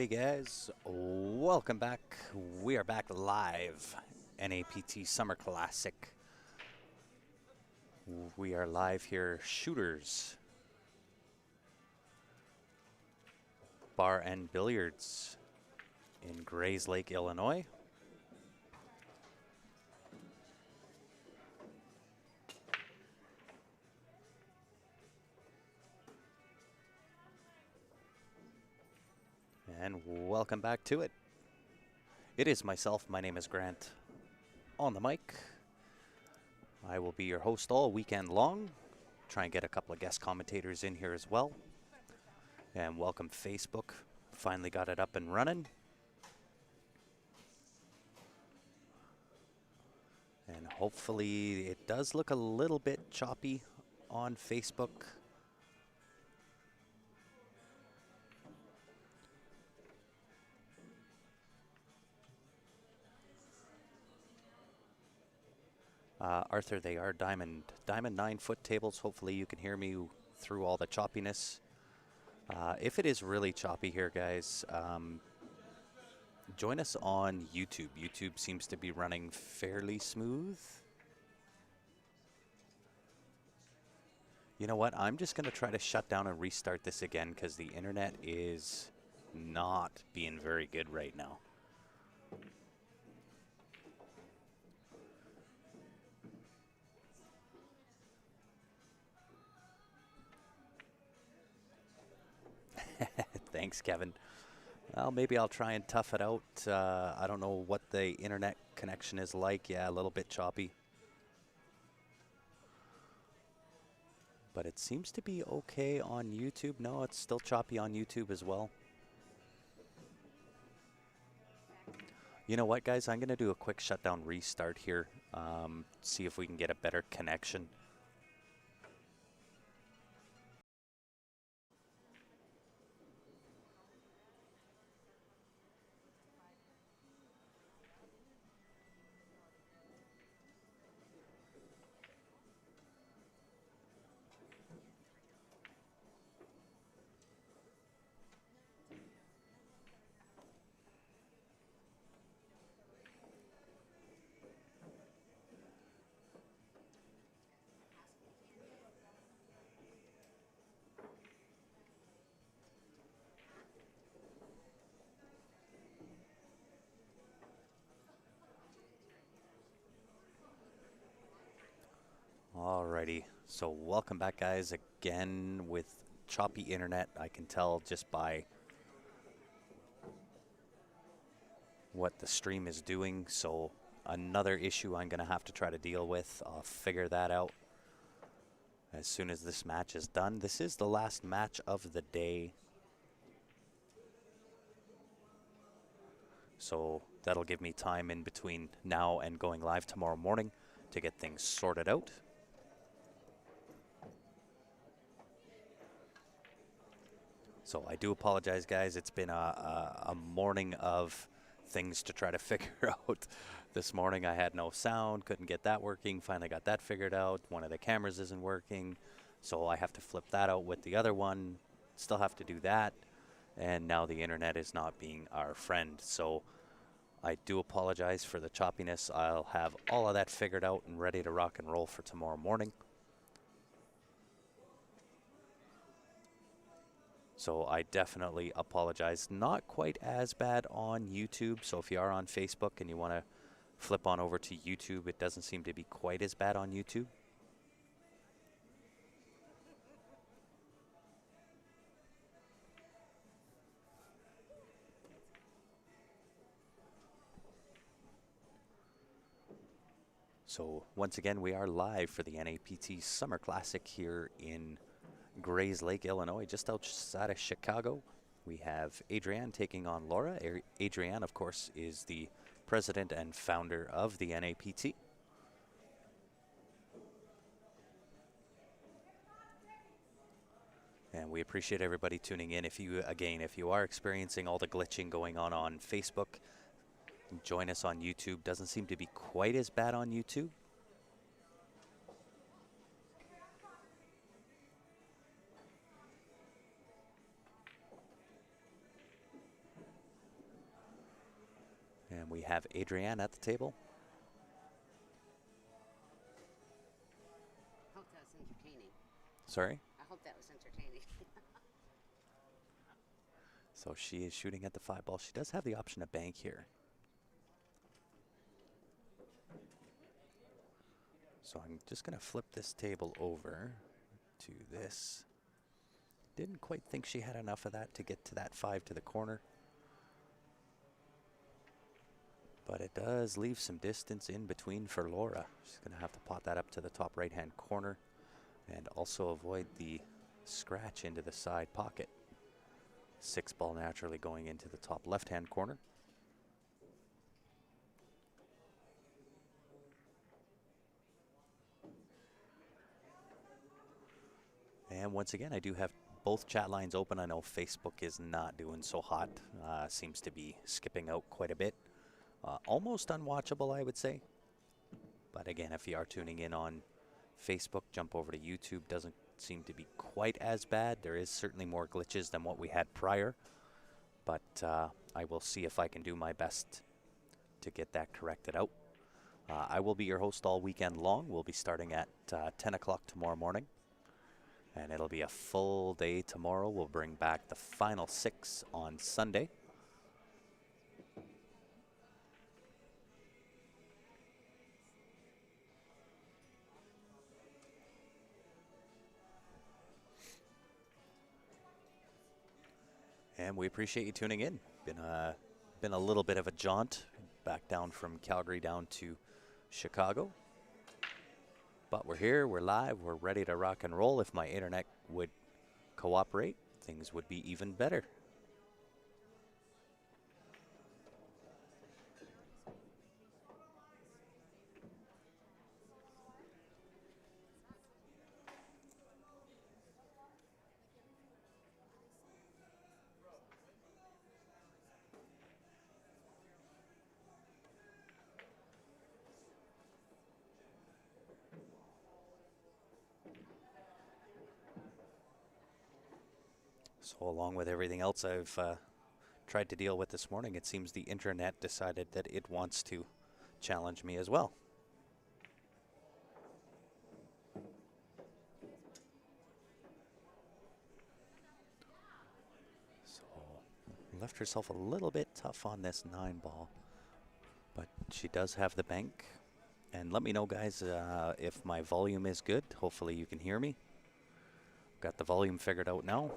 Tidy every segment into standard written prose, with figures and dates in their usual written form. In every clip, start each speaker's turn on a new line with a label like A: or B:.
A: Alrighty guys, welcome back. We are back live. NAPT Summer Classic. We are live here, Shooters. Bar and Billiards in Grayslake, Illinois. And welcome back to it. It is myself, my name is Grant, on the mic. I will be your host all weekend long. Try and get a couple of guest commentators in here as well. And welcome Facebook. Finally got it up and running. And hopefully it does look a little bit choppy on Facebook. Arthur, they are diamond 9-foot tables. Hopefully you can hear me through all the choppiness. If it is really choppy here, guys, join us on YouTube. YouTube seems to be running fairly smooth. You know what? I'm just going to try to shut down and restart this again because the internet is not being very good right now. Thanks, Kevin. Well, maybe I'll try and tough it out. I don't know what the internet connection is like. Yeah, a little bit choppy. But it seems to be okay on YouTube. No, it's still choppy on YouTube as well. You know what, guys? I'm going to do a quick shutdown restart here. See if we can get a better connection. Alrighty, so welcome back, guys, again with choppy internet. I can tell just by what the stream is doing, so another issue I'm going to have to try to deal with. I'll figure that out as soon as this match is done. This is the last match of the day, so that'll give me time in between now and going live tomorrow morning to get things sorted out. So I do apologize, guys. It's been a morning of things to try to figure out. This morning I had no sound, couldn't get that working. Finally got that figured out. One of the cameras isn't working, so I have to flip that out with the other one. Still have to do that. And now the internet is not being our friend. So I do apologize for the choppiness. I'll have all of that figured out and ready to rock and roll for tomorrow morning. So I definitely apologize. Not quite as bad on YouTube. So if you are on Facebook and you want to flip on over to YouTube, it doesn't seem to be quite as bad on YouTube. So once again, we are live for the NAPT Summer Classic here in Grayslake, Illinois, just outside of Chicago. We have Adrienne taking on Laura. Adrienne, of course, is the president and founder of the NAPT. And we appreciate everybody tuning in. If you are experiencing all the glitching going on Facebook, join us on YouTube. Doesn't seem to be quite as bad on YouTube. And we have Adrienne at the table.
B: I hope that was entertaining.
A: Sorry?
B: I hope that was entertaining.
A: So she is shooting at the 5 ball. She does have the option to bank here. So I'm just going to flip this table over to this. Didn't quite think she had enough of that to get to that 5 to the corner. But it does leave some distance in between for Laura. She's going to have to pot that up to the top right-hand corner and also avoid the scratch into the side pocket. 6 ball naturally going into the top left-hand corner. And once again, I do have both chat lines open. I know Facebook is not doing so hot. Seems to be skipping out quite a bit. Almost unwatchable, I would say. But again, if you are tuning in on Facebook, jump over to YouTube. Doesn't seem to be quite as bad. There is certainly more glitches than what we had prior. But I will see if I can do my best to get that corrected out. I will be your host all weekend long. We'll be starting at 10 o'clock tomorrow morning. And it'll be a full day tomorrow. We'll bring back the final 6 on Sunday. And we appreciate you tuning in. Been a little bit of a jaunt back down from Calgary down to Chicago. But we're here, we're live, we're ready to rock and roll. If my internet would cooperate, things would be even better. So along with everything else I've tried to deal with this morning, it seems the internet decided that it wants to challenge me as well. So left herself a little bit tough on this 9 ball, but she does have the bank. And let me know, guys, if my volume is good. Hopefully you can hear me. Got the volume figured out now.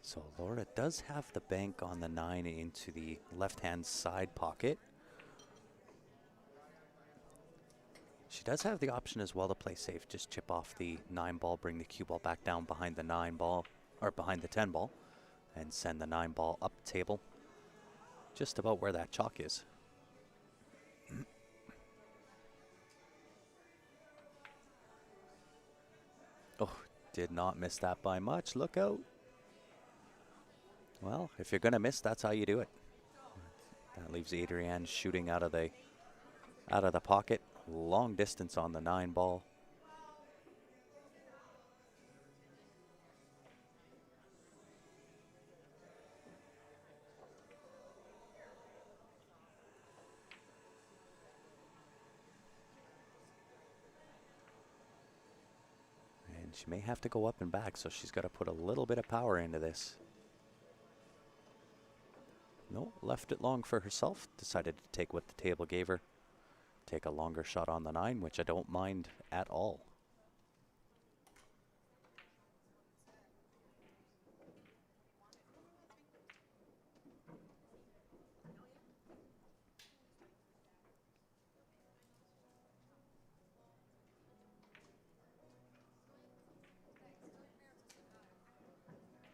A: So Laura does have the bank on the 9 into the left-hand side pocket. She does have the option as well to play safe. Just chip off the 9 ball, bring the cue ball back down behind the 9 ball, or behind the 10 ball, and send the 9 ball up table, just about where that chalk is. Oh, did not miss that by much. Look out. Well, if you're going to miss, that's how you do it. That leaves Adrienne shooting out of the pocket. Long distance on the 9 ball. And she may have to go up and back, so she's got to put a little bit of power into this. No, left it long for herself. Decided to take what the table gave her. Take a longer shot on the 9, which I don't mind at all.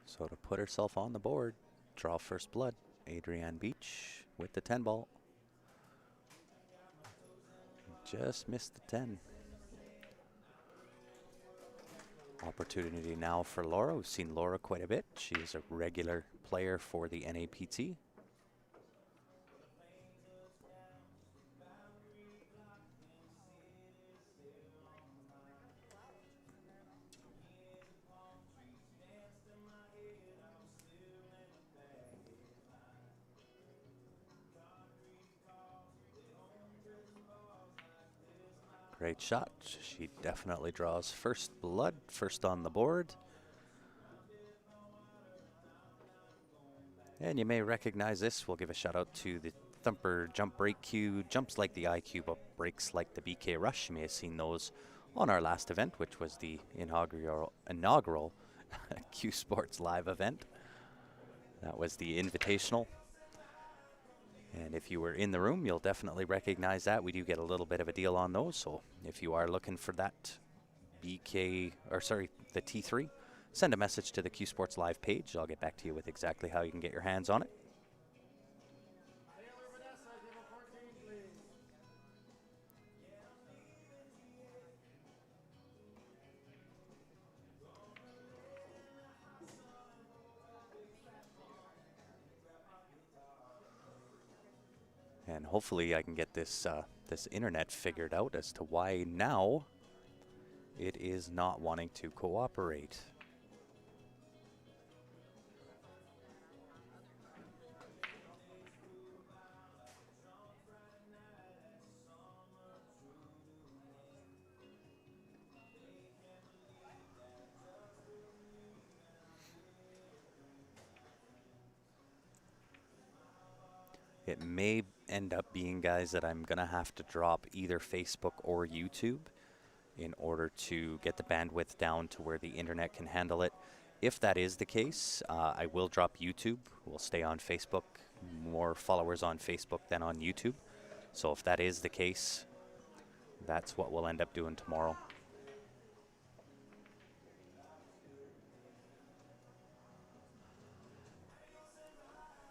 A: So to put herself on the board, draw first blood, Adrienne Beach with the 10 ball. Just missed the 10. Opportunity now for Laura. We've seen Laura quite a bit. She is a regular player for the NAPT. Great shot. She definitely draws first blood, first on the board. And you may recognize this. We'll give a shout out to the Thumper jump break cue. Jumps like the IQ, but breaks like the BK Rush. You may have seen those on our last event, which was the inaugural Q Sports Live event. That was the Invitational. And if you were in the room, you'll definitely recognize that. We do get a little bit of a deal on those. So if you are looking for that the T3, send a message to the Q Sports Live page. I'll get back to you with exactly how you can get your hands on it. And hopefully I can get this this internet figured out as to why now it is not wanting to cooperate. It may end up being, guys, that I'm going to have to drop either Facebook or YouTube in order to get the bandwidth down to where the internet can handle it. If that is the case, I will drop YouTube. We'll stay on Facebook, more followers on Facebook than on YouTube. So if that is the case, that's what we'll end up doing tomorrow.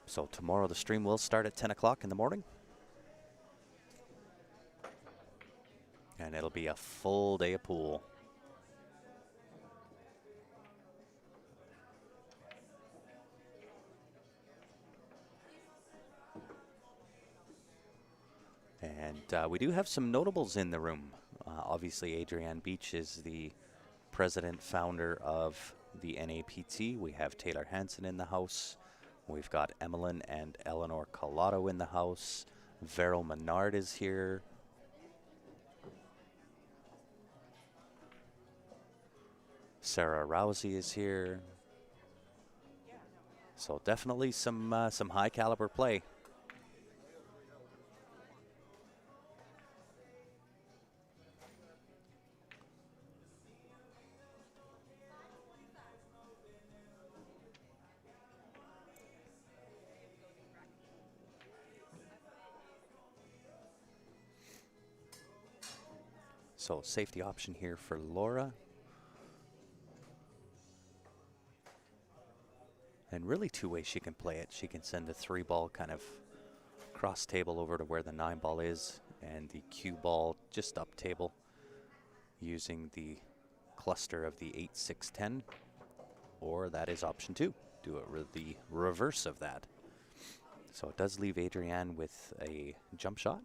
A: So tomorrow the stream will start at 10 o'clock in the morning. And it'll be a full day of pool. And we do have some notables in the room. Obviously, Adrienne Beach is the president, founder of the NAPT. We have Taylor Hansen in the house. We've got Emmeline and Eleanor Collado in the house. Vero Menard is here. Sarah Rousey is here. So definitely some high caliber play. So safety option here for Laura. And really two ways she can play it. She can send the 3-ball kind of cross table over to where the 9-ball is, and the cue ball just up table using the cluster of the 8, 6, 10. Or that is option 2. Do it the reverse of that. So it does leave Adrienne with a jump shot.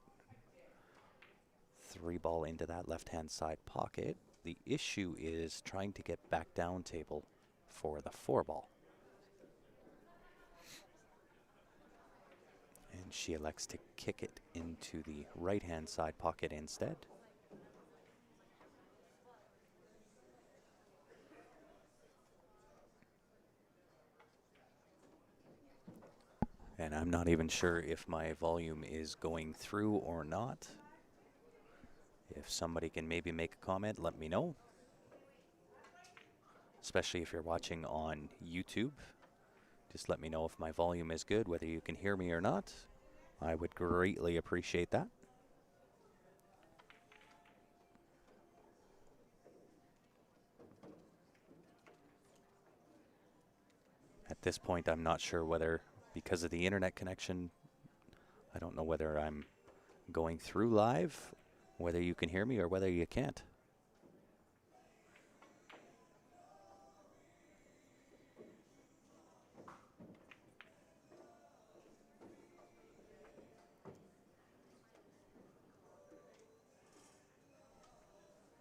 A: 3-ball into that left-hand side pocket. The issue is trying to get back down table for the 4-ball. And she elects to kick it into the right-hand side pocket instead. And I'm not even sure if my volume is going through or not. If somebody can maybe make a comment, let me know. Especially if you're watching on YouTube. Just let me know if my volume is good, whether you can hear me or not. I would greatly appreciate that. At this point, I'm not sure whether, because of the internet connection, I don't know whether I'm going through live, whether you can hear me or whether you can't.